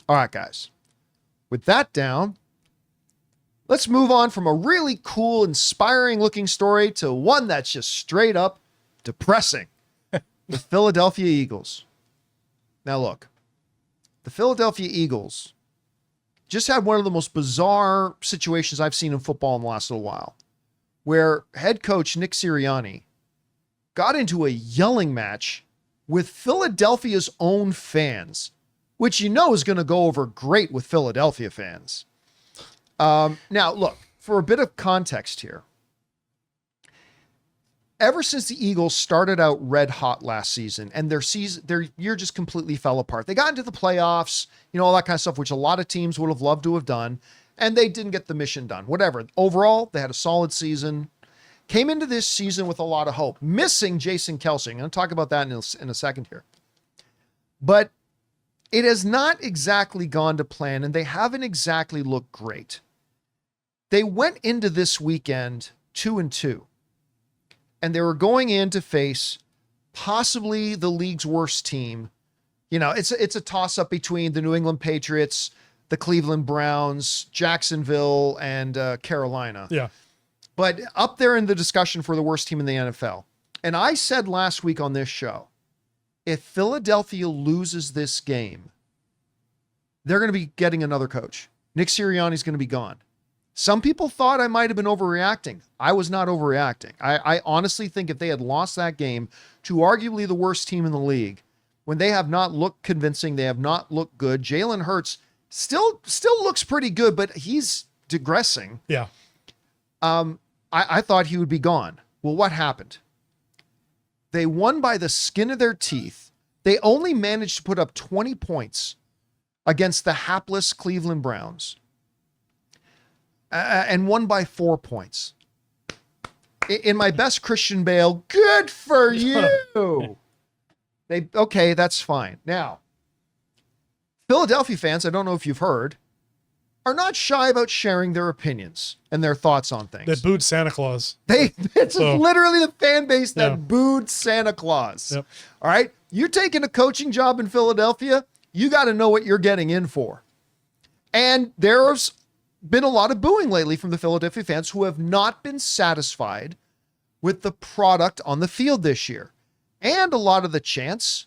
All right, guys. With that down, let's move on from a really cool, inspiring looking story to one that's just straight up depressing. The Philadelphia Eagles. Now look, the Philadelphia Eagles just had one of the most bizarre situations I've seen in football in the last little while, where head coach Nick Sirianni got into a yelling match with Philadelphia's own fans, which you know is going to go over great with Philadelphia fans. Now, look, for a bit of context here, ever since the Eagles started out red hot last season and their year just completely fell apart. They got into the playoffs, all that kind of stuff, which a lot of teams would have loved to have done, and they didn't get the mission done. Whatever. Overall, they had a solid season. Came into this season with a lot of hope, missing Jason Kelce. I'm going to talk about that in a second here. But it has not exactly gone to plan, and they haven't exactly looked great. They went into this weekend 2-2. And they were going in to face possibly the league's worst team. It's a toss-up between the New England Patriots, the Cleveland Browns, Jacksonville, and Carolina. Yeah. But up there in the discussion for the worst team in the NFL. And I said last week on this show, if Philadelphia loses this game, they're going to be getting another coach. Nick Sirianni's going to be gone. Some people thought I might have been overreacting. I was not overreacting. I honestly think if they had lost that game to arguably the worst team in the league, when they have not looked convincing, they have not looked good. Jalen Hurts still looks pretty good, but he's digressing. Yeah. I thought he would be gone. Well, what happened? They won by the skin of their teeth. They only managed to put up 20 points against the hapless Cleveland Browns. And won by 4 points. In my best Christian Bale, good for you. Okay, that's fine. Now, Philadelphia fans, I don't know if you've heard, are not shy about sharing their opinions and their thoughts on things. That booed Santa Claus. It's literally the fan base that booed Santa Claus. Yep. All right? You're taking a coaching job in Philadelphia, you got to know what you're getting in for. And there's been a lot of booing lately from the Philadelphia fans who have not been satisfied with the product on the field this year. And a lot of the chants,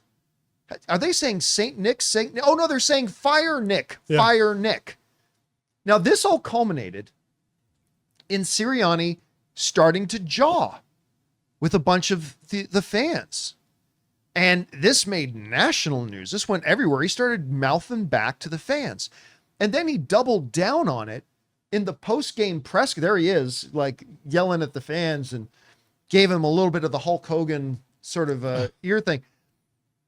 are they saying Saint Nick? Oh no, they're saying fire Nick, fire Nick. Now this all culminated in Sirianni starting to jaw with a bunch of the fans. And this made national news. This went everywhere. He started mouthing back to the fans. And then he doubled down on it in the post-game press. There he is, like yelling at the fans, and gave him a little bit of the Hulk Hogan sort of ear thing.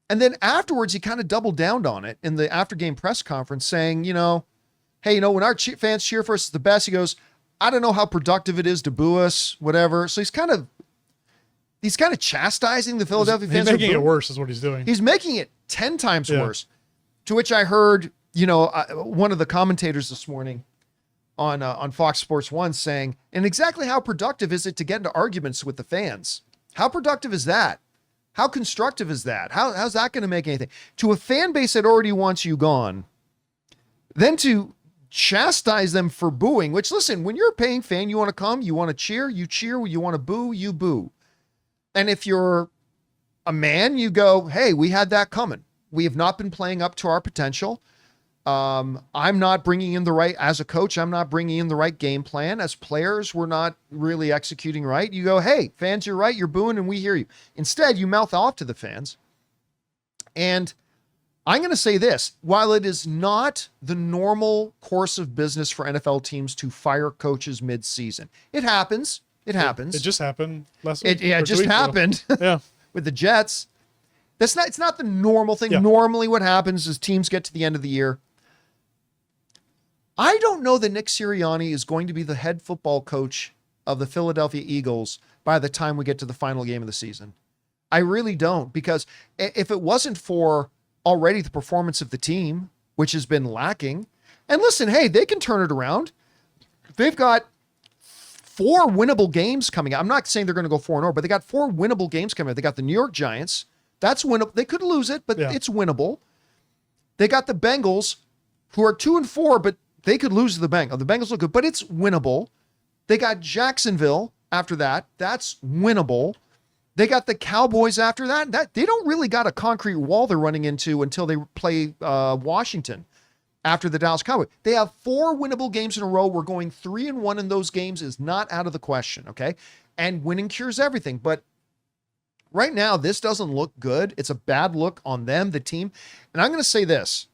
And then afterwards, he kind of doubled down on it in the after-game press conference, saying, hey, when our fans cheer for us, it's the best. He goes, I don't know how productive it is to boo us, whatever. So he's kind of chastising the Philadelphia fans. He's making it worse is what he's doing. He's making it 10 times worse. To which I heard, one of the commentators this morning on Fox Sports 1 saying, and exactly how productive is it to get into arguments with the fans? How productive is that? How constructive is that? How's that going to make anything? To a fan base that already wants you gone, then to chastise them for booing, which, listen, when you're a paying fan, you want to come, you want to cheer, you cheer, you want to boo, you boo. And if you're a man, you go, hey, we had that coming. We have not been playing up to our potential. I'm not bringing in as a coach, I'm not bringing in the right game plan. As players, we're not really executing right. You go, hey, fans, you're right. You're booing and we hear you. Instead, you mouth off to the fans. And I'm going to say this, while it is not the normal course of business for NFL teams to fire coaches mid-season, it happens. It happens. It just happened last week. It just happened with the Jets. It's not the normal thing. Yeah. Normally what happens is teams get to the end of the year. I don't know that Nick Sirianni is going to be the head football coach of the Philadelphia Eagles by the time we get to the final game of the season. I really don't, because if it wasn't for already the performance of the team, which has been lacking, and listen, hey, they can turn it around. They've got 4 winnable games coming out. I'm not saying they're going to go 4-0, but they got 4 winnable games coming out. They got the New York Giants. That's winnable. They could lose it, but it's winnable. They got the Bengals, who are 2-4, but they could lose to the Bengals. The Bengals look good, but it's winnable. They got Jacksonville after that. That's winnable. They got the Cowboys after that. That they don't really got a concrete wall they're running into until they play Washington after the Dallas Cowboys. They have 4 winnable games in a row. We're going 3-1 in those games is not out of the question, okay? And winning cures everything. But right now, this doesn't look good. It's a bad look on them, the team. And I'm going to say this.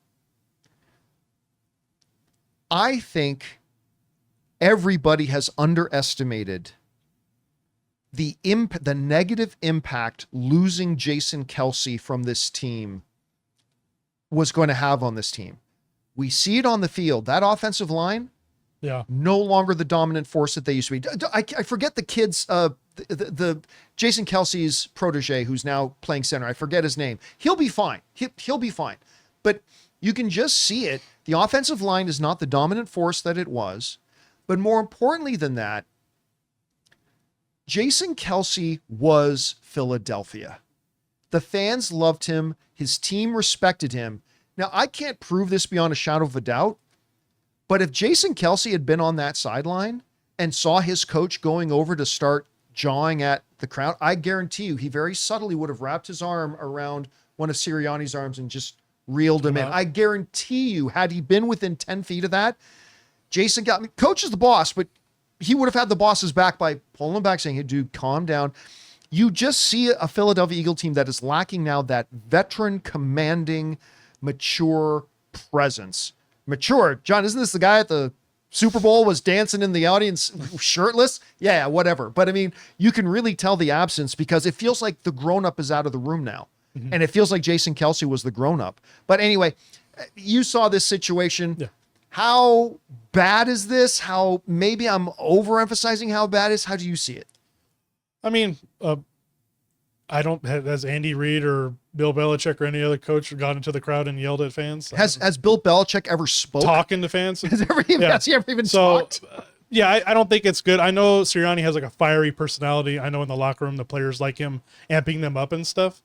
I think everybody has underestimated the negative impact losing Jason Kelce from this team was going to have on this team. We see it on the field. That offensive line, no longer the dominant force that they used to be. I forget the kids, the Jason Kelce's protege, who's now playing center. I forget his name. He'll be fine. He'll be fine. But you can just see it. The offensive line is not the dominant force that it was. But more importantly than that, Jason Kelce was Philadelphia. The fans loved him. His team respected him. Now, I can't prove this beyond a shadow of a doubt, but if Jason Kelce had been on that sideline and saw his coach going over to start jawing at the crowd, I guarantee you he very subtly would have wrapped his arm around one of Sirianni's arms and just reeled him in. I guarantee you, had he been within 10 feet of that, Jason Kelce, coach is the boss, but he would have had the boss's back by pulling him back, saying, hey, dude, calm down. You just see a Philadelphia Eagle team that is lacking now that veteran, commanding, mature presence. Mature. John, isn't this the guy at the Super Bowl was dancing in the audience shirtless? Yeah, whatever. But I mean, you can really tell the absence because it feels like the grown-up is out of the room now. Mm-hmm. And it feels like Jason Kelce was the grown-up. But anyway, you saw this situation. Yeah. How bad is this? How maybe I'm overemphasizing how bad it is. How do you see it? I mean, I don't have, has Andy Reid or Bill Belichick or any other coach gone into the crowd and yelled at fans? Has Bill Belichick ever spoke? Talking to fans? Has he ever even talked? I don't think it's good. I know Sirianni has like a fiery personality. I know in the locker room, the players like him amping them up and stuff.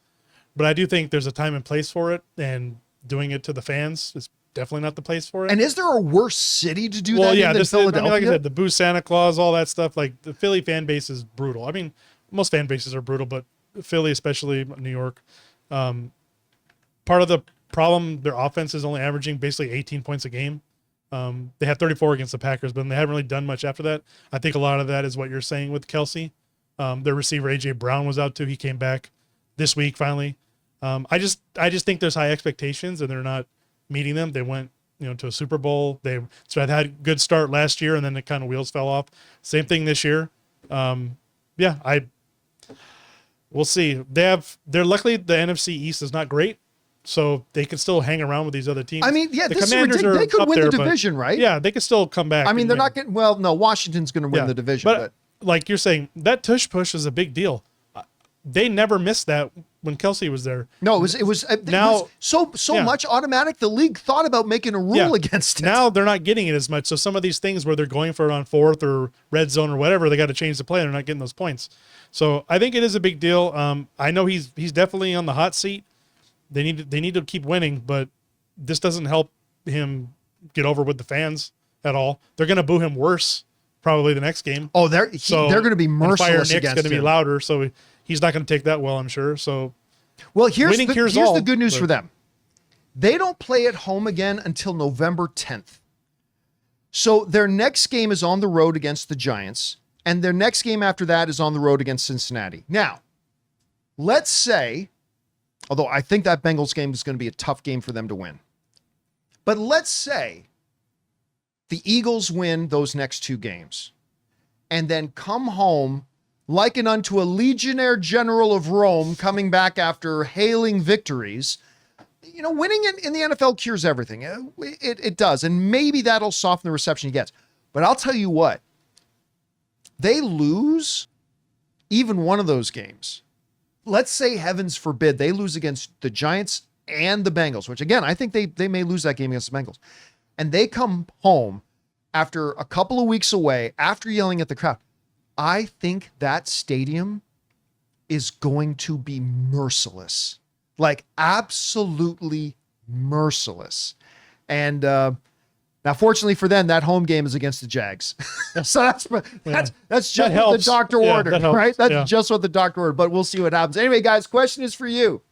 But I do think there's a time and place for it, and doing it to the fans is definitely not the place for it. And is there a worse city to do that in than Philadelphia? I mean, like I said, the Boo Santa Claus, all that stuff. Like the Philly fan base is brutal. I mean, most fan bases are brutal, but Philly, especially New York, part of the problem, their offense is only averaging basically 18 points a game. They had 34 against the Packers, but they haven't really done much after that. I think a lot of that is what you're saying with Kelce. Their receiver AJ Brown was out too. He came back this week finally. I just think there's high expectations and they're not meeting them. They went, to a Super Bowl. They had a good start last year and then the kind of wheels fell off. Same thing this year. We'll see. They're luckily the NFC East is not great, so they can still hang around with these other teams. I mean, yeah, the this Commanders is ridiculous. They could win the division, right? Yeah, they could still come back. I mean, they're not getting. Well, no, Washington's going to win the division, but like you're saying, that tush push is a big deal. They never missed that when Kelce was there. No, it was so much automatic. The league thought about making a rule against it. Now they're not getting it as much. So some of these things where they're going for it on fourth or red zone or whatever, they got to change the play. They're not getting those points. So I think it is a big deal. I know he's definitely on the hot seat. They need to keep winning, but this doesn't help him get over with the fans at all. They're going to boo him worse probably the next game. Oh, they're going to be merciless against him. Nick's going to be louder, so he's not going to take that well, I'm sure. So, well, here's the good news for them. They don't play at home again until November 10th. So their next game is on the road against the Giants, and their next game after that is on the road against Cincinnati. Now, let's say, although I think that Bengals game is going to be a tough game for them to win, but let's say the Eagles win those next 2 games and then come home likened unto a legionnaire general of Rome coming back after hailing victories. Winning in the NFL cures everything. It does. And maybe that'll soften the reception he gets. But I'll tell you what, they lose even one of those games. Let's say, heavens forbid, they lose against the Giants and the Bengals, which again, I think they may lose that game against the Bengals. And they come home after a couple of weeks away, after yelling at the crowd. I think that stadium is going to be merciless, like absolutely merciless. And now, fortunately for them, that home game is against the Jags. So that's just That what the helps. doctor Yeah, ordered, that helps. right? That's Yeah. just what the doctor ordered, but we'll see what happens. Anyway, guys, question is for you.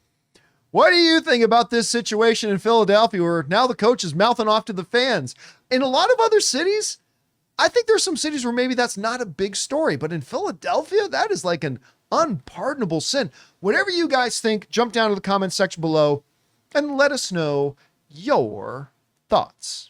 What do you think about this situation in Philadelphia where now the coach is mouthing off to the fans? In a lot of other cities, I think there's some cities where maybe that's not a big story, but in Philadelphia, that is like an unpardonable sin. Whatever you guys think, jump down to the comments section below and let us know your thoughts.